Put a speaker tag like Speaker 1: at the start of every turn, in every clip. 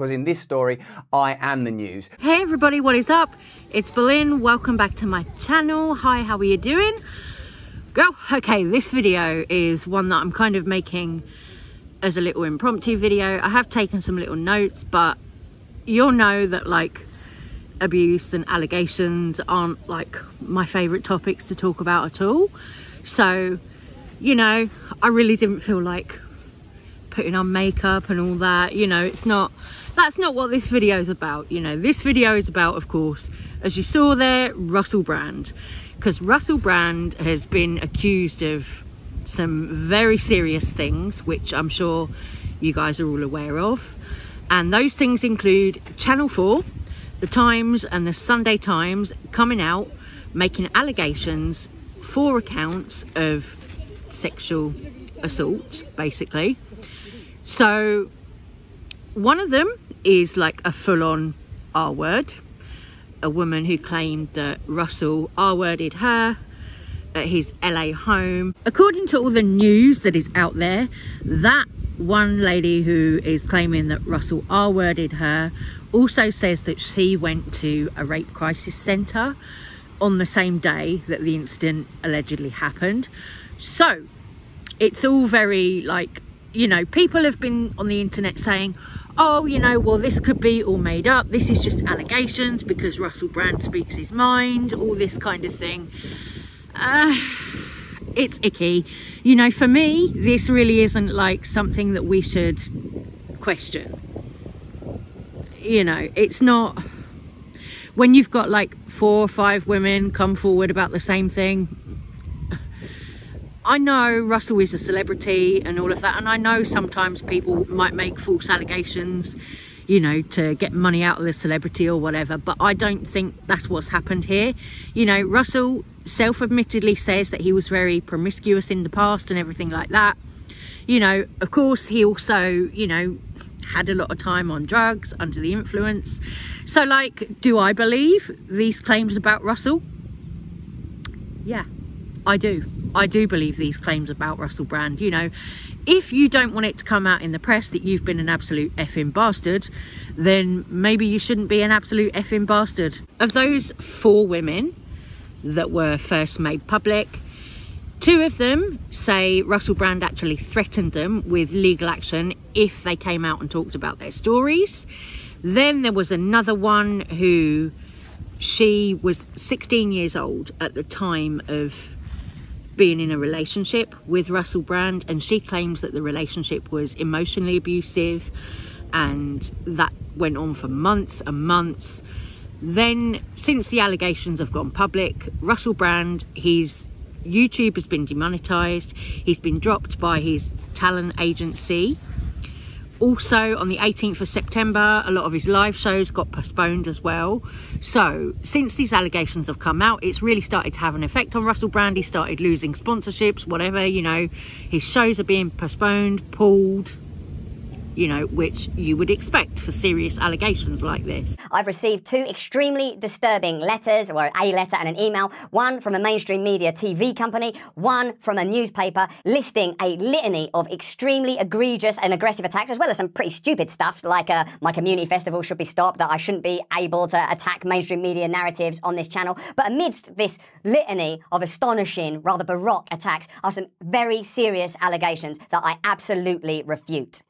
Speaker 1: because in this story, I am the news.
Speaker 2: Hey everybody, what is up? It's Berlin. Welcome back to my channel. Hi, how are you doing? Girl, okay, this video is one that I'm kind of making as a little impromptu video. I have taken some little notes, but you'll know that like abuse and allegations aren't like my favorite topics to talk about at all. So, you know, I really didn't feel like putting on makeup and all that. You know, that's not what this video is about. You know, this video is about, of course, as you saw there, Russell Brand, because Russell Brand has been accused of some very serious things, which I'm sure you guys are all aware of. And those things include Channel 4, The Times and the Sunday Times coming out, making allegations, 4 accounts of sexual assault, basically. So one of them is like a full-on R-word. A woman who claimed that Russell R-worded her at his LA home. According to all the news that is out there, that one lady who is claiming that Russell R-worded her also says that she went to a rape crisis centre on the same day that the incident allegedly happened. So it's all very like, you know, people have been on the internet saying, oh, you know, well, this could be all made up. This is just allegations because Russell Brand speaks his mind, all this kind of thing. It's icky. You know, for me, this really isn't like something that we should question. You know, it's not when you've got like 4 or 5 women come forward about the same thing. I know Russell is a celebrity and all of that, and I know sometimes people might make false allegations, you know, to get money out of the celebrity or whatever, but I don't think that's what's happened here. You know, Russell self-admittedly says that he was very promiscuous in the past and everything like that. You know, of course, he also, you know, had a lot of time on drugs, under the influence. So, like, do I believe these claims about Russell? Yeah, I do. I do believe these claims about Russell Brand. You know, if you don't want it to come out in the press that you've been an absolute effing bastard, then maybe you shouldn't be an absolute effing bastard. Of those 4 women that were first made public, 2 of them say Russell Brand actually threatened them with legal action if they came out and talked about their stories. Then there was another one who, she was 16 years old at the time of being in a relationship with Russell Brand, and she claims that the relationship was emotionally abusive and that went on for months and months. Then, since the allegations have gone public, Russell Brand, his YouTube has been demonetized. He's been dropped by his talent agency. Also, on the 18th of September, a lot of his live shows got postponed as well. So, since these allegations have come out, it's really started to have an effect on Russell Brand. He started losing sponsorships, whatever, you know. His shows are being postponed, pulled, you know, which you would expect for serious allegations like this.
Speaker 3: I've received 2 extremely disturbing letters, or a letter and an email, one from a mainstream media TV company, one from a newspaper, listing a litany of extremely egregious and aggressive attacks, as well as some pretty stupid stuff, like my community festival should be stopped, that I shouldn't be able to attack mainstream media narratives on this channel. But amidst this litany of astonishing, rather baroque attacks are some very serious allegations that I absolutely refute.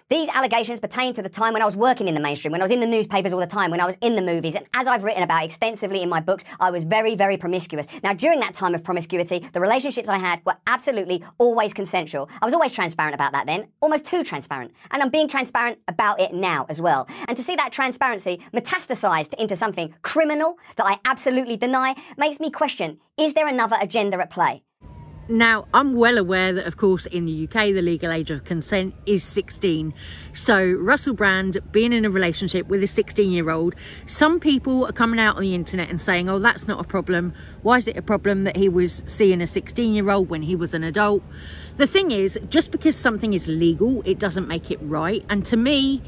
Speaker 3: These allegations pertain to the time when I was working in the mainstream, when I was in the newspapers all the time, when I was in the movies, and as I've written about extensively in my books, I was very, very promiscuous. Now, during that time of promiscuity, the relationships I had were absolutely always consensual. I was always transparent about that then, almost too transparent, and I'm being transparent about it now as well. And to see that transparency metastasized into something criminal that I absolutely deny makes me question, is there another agenda at play?
Speaker 2: Now, I'm well aware that, of course, in the UK, the legal age of consent is 16. So Russell Brand being in a relationship with a 16-year-old, some people are coming out on the internet and saying, oh, that's not a problem. Why is it a problem that he was seeing a 16-year-old when he was an adult? The thing is, just because something is legal, it doesn't make it right. And to me,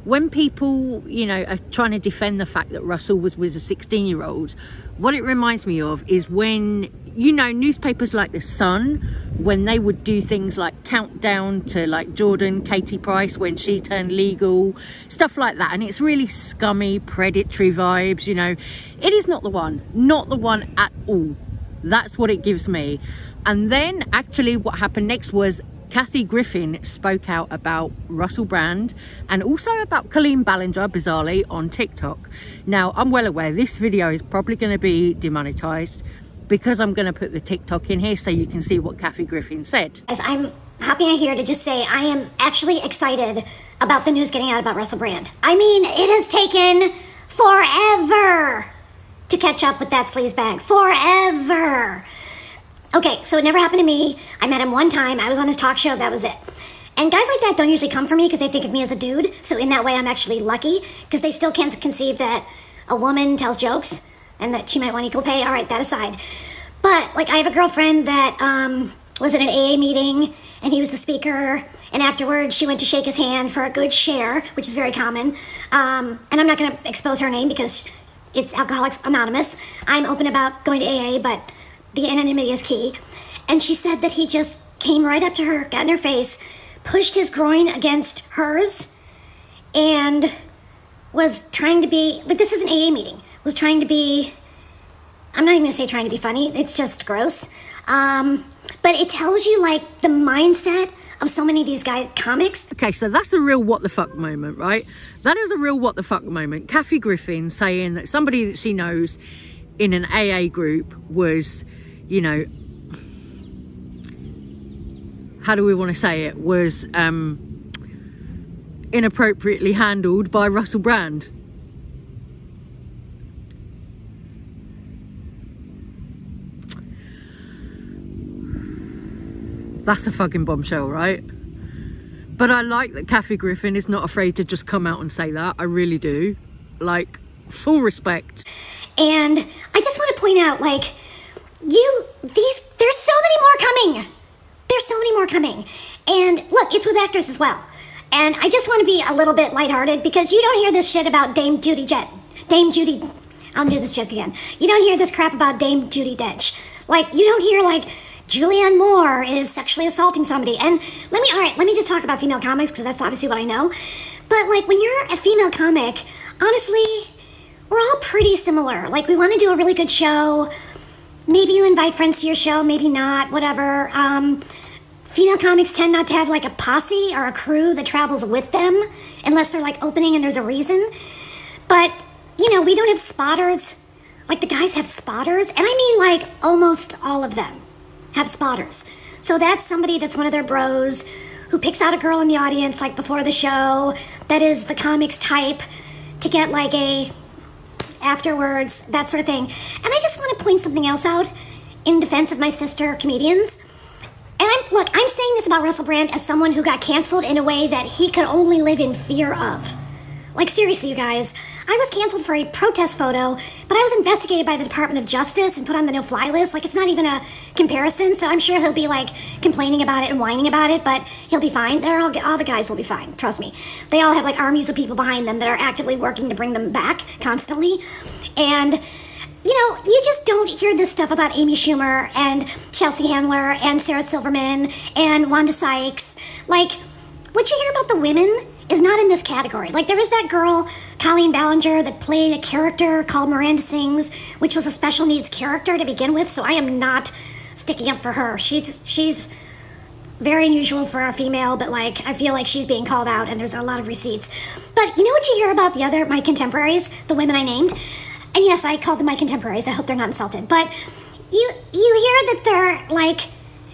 Speaker 2: when people, you know, are trying to defend the fact that Russell was with a 16-year-old, what it reminds me of is when, you know, newspapers like The Sun, when they would do things like countdown to like Jordan, Katie Price, when she turned legal, stuff like that. And it's really scummy, predatory vibes, you know. It is not the one at all. That's what it gives me. And then actually what happened next was Kathy Griffin spoke out about Russell Brand and also about Colleen Ballinger, bizarrely, on TikTok. Now, I'm well aware this video is probably going to be demonetized because I'm going to put the TikTok in here so you can see what Kathy Griffin said.
Speaker 4: As I'm hopping here to just say I am actually excited about the news getting out about Russell Brand. I mean, it has taken forever to catch up with that sleazebag. Forever. Okay, so it never happened to me. I met him one time. I was on his talk show. That was it. And guys like that don't usually come for me because they think of me as a dude. So in that way, I'm actually lucky because they still can't conceive that a woman tells jokes and that she might want equal pay. All right, that aside. But, like, I have a girlfriend that was at an AA meeting and he was the speaker. And afterwards, she went to shake his hand for a good share, which is very common. And I'm not going to expose her name because it's Alcoholics Anonymous. I'm open about going to AA, but the anonymity is key. And she said that he just came right up to her, got in her face, pushed his groin against hers, and was trying to be, like, this is an AA meeting, was trying to be, I'm not even gonna say trying to be funny, it's just gross. But it tells you, like, the mindset of so many of these comics.
Speaker 2: Okay, so that's a real what the fuck moment, right? That is a real what the fuck moment. Kathy Griffin saying that somebody that she knows in an AA group was, you know, how do we want to say it, was inappropriately handled by Russell Brand. That's a fucking bombshell, right? But I like that Kathy Griffin is not afraid to just come out and say that. I really do. Like, full respect.
Speaker 4: And I just want to point out, like, there's so many more coming. There's so many more coming. And look, it's with actors as well. And I just want to be a little bit lighthearted because you don't hear this shit about I'll do this joke again. You don't hear this crap about Dame Judi Dench. Like, you don't hear, like, Julianne Moore is sexually assaulting somebody. And let me just talk about female comics because that's obviously what I know. But, like, when you're a female comic, honestly, we're all pretty similar. Like, we want to do a really good show. Maybe you invite friends to your show, maybe not, whatever. Female comics tend not to have, like, a posse or a crew that travels with them unless they're, like, opening and there's a reason. But, you know, we don't have spotters. Like, the guys have spotters. And I mean, like, almost all of them have spotters. So that's somebody that's one of their bros who picks out a girl in the audience, like, before the show that is the comics type to get, like, a afterwards, that sort of thing. And I just want to point something else out in defense of my sister comedians. And I'm saying this about Russell Brand as someone who got canceled in a way that he could only live in fear of. Like, seriously, you guys, I was canceled for a protest photo, but I was investigated by the Department of Justice and put on the no-fly list. Like, it's not even a comparison, so I'm sure he'll be, like, complaining about it and whining about it, but he'll be fine. All the guys will be fine, trust me. They all have, like, armies of people behind them that are actively working to bring them back constantly. And, you know, you just don't hear this stuff about Amy Schumer and Chelsea Handler and Sarah Silverman and Wanda Sykes. Like, what you hear about the women is not in this category. Like, there was that girl, Colleen Ballinger, that played a character called Miranda Sings, which was a special needs character to begin with, so I am not sticking up for her. She's very unusual for a female, but, like, I feel like she's being called out, and there's a lot of receipts. But you know what you hear about my contemporaries, the women I named? And yes, I call them my contemporaries. I hope they're not insulted. But you hear that they're, like,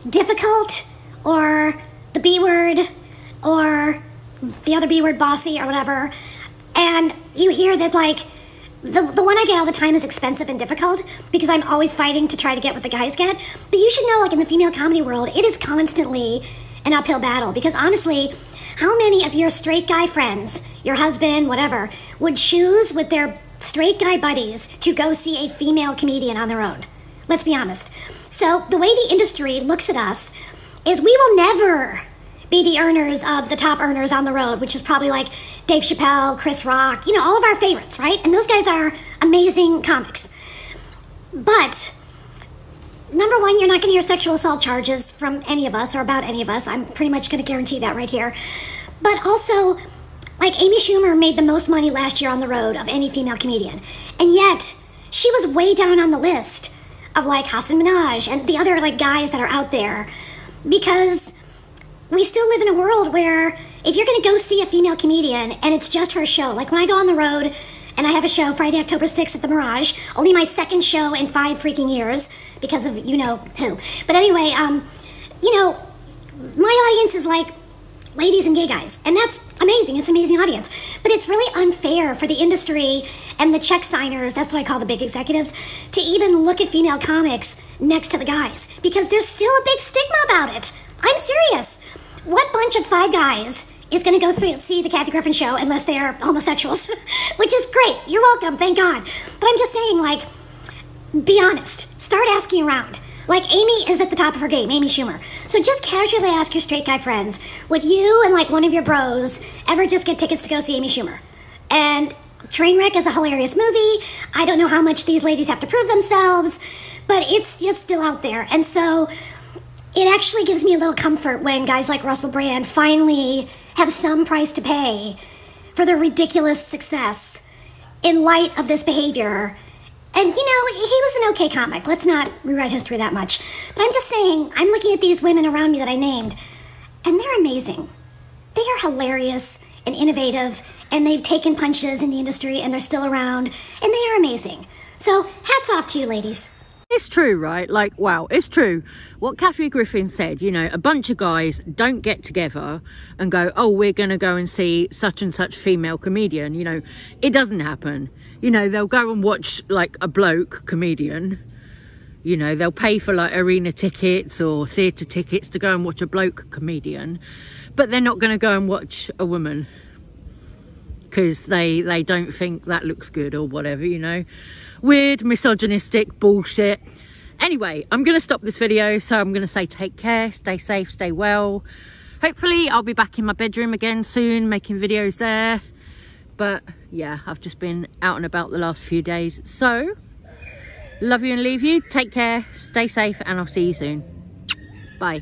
Speaker 4: difficult, or the B word, or the other B word, bossy, or whatever. And you hear that, like, the one I get all the time is expensive and difficult because I'm always fighting to try to get what the guys get. But you should know, like, in the female comedy world, it is constantly an uphill battle because, honestly, how many of your straight guy friends, your husband, whatever, would choose with their straight guy buddies to go see a female comedian on their own? Let's be honest. So the way the industry looks at us is we will never be the earners of the top earners on the road, which is probably like Dave Chappelle, Chris Rock, you know, all of our favorites, right? And those guys are amazing comics. But number one, you're not going to hear sexual assault charges from any of us or about any of us. I'm pretty much going to guarantee that right here. But also, like, Amy Schumer made the most money last year on the road of any female comedian. And yet, she was way down on the list of, like, Hassan Minaj and the other, like, guys that are out there. Because we still live in a world where if you're going to go see a female comedian and it's just her show, like when I go on the road and I have a show Friday, October 6th at the Mirage, only my second show in 5 freaking years because of you know who. But anyway, you know, my audience is like ladies and gay guys, and that's amazing. It's an amazing audience. But it's really unfair for the industry and the check signers, that's what I call the big executives, to even look at female comics next to the guys, because there's still a big stigma about it. I'm serious. What bunch of 5 guys is going to go see the Kathy Griffin show unless they are homosexuals? Which is great. You're welcome, thank God. But I'm just saying, like, be honest. Start asking around. Like, Amy is at the top of her game, Amy Schumer. So just casually ask your straight guy friends, would you and, like, one of your bros ever just get tickets to go see Amy Schumer? And Trainwreck is a hilarious movie. I don't know how much these ladies have to prove themselves, but it's just still out there. And so it actually gives me a little comfort when guys like Russell Brand finally have some price to pay for their ridiculous success in light of this behavior. And, you know, he was an okay comic. Let's not rewrite history that much. But I'm just saying, I'm looking at these women around me that I named, and they're amazing. They are hilarious and innovative, and they've taken punches in the industry, and they're still around, and they are amazing. So, hats off to you, ladies.
Speaker 2: It's true, right? Like, wow, it's true. What Kathy Griffin said, you know, a bunch of guys don't get together and go, oh, we're going to go and see such and such female comedian. You know, it doesn't happen. You know, they'll go and watch, like, a bloke comedian. You know, they'll pay for, like, arena tickets or theatre tickets to go and watch a bloke comedian. But they're not going to go and watch a woman because they don't think that looks good or whatever, you know. Weird, misogynistic bullshit. Anyway, I'm going to stop this video. So I'm going to say take care, stay safe, stay well. Hopefully I'll be back in my bedroom again soon, making videos there. But yeah, I've just been out and about the last few days. So, love you and leave you. Take care, stay safe, and I'll see you soon. Bye.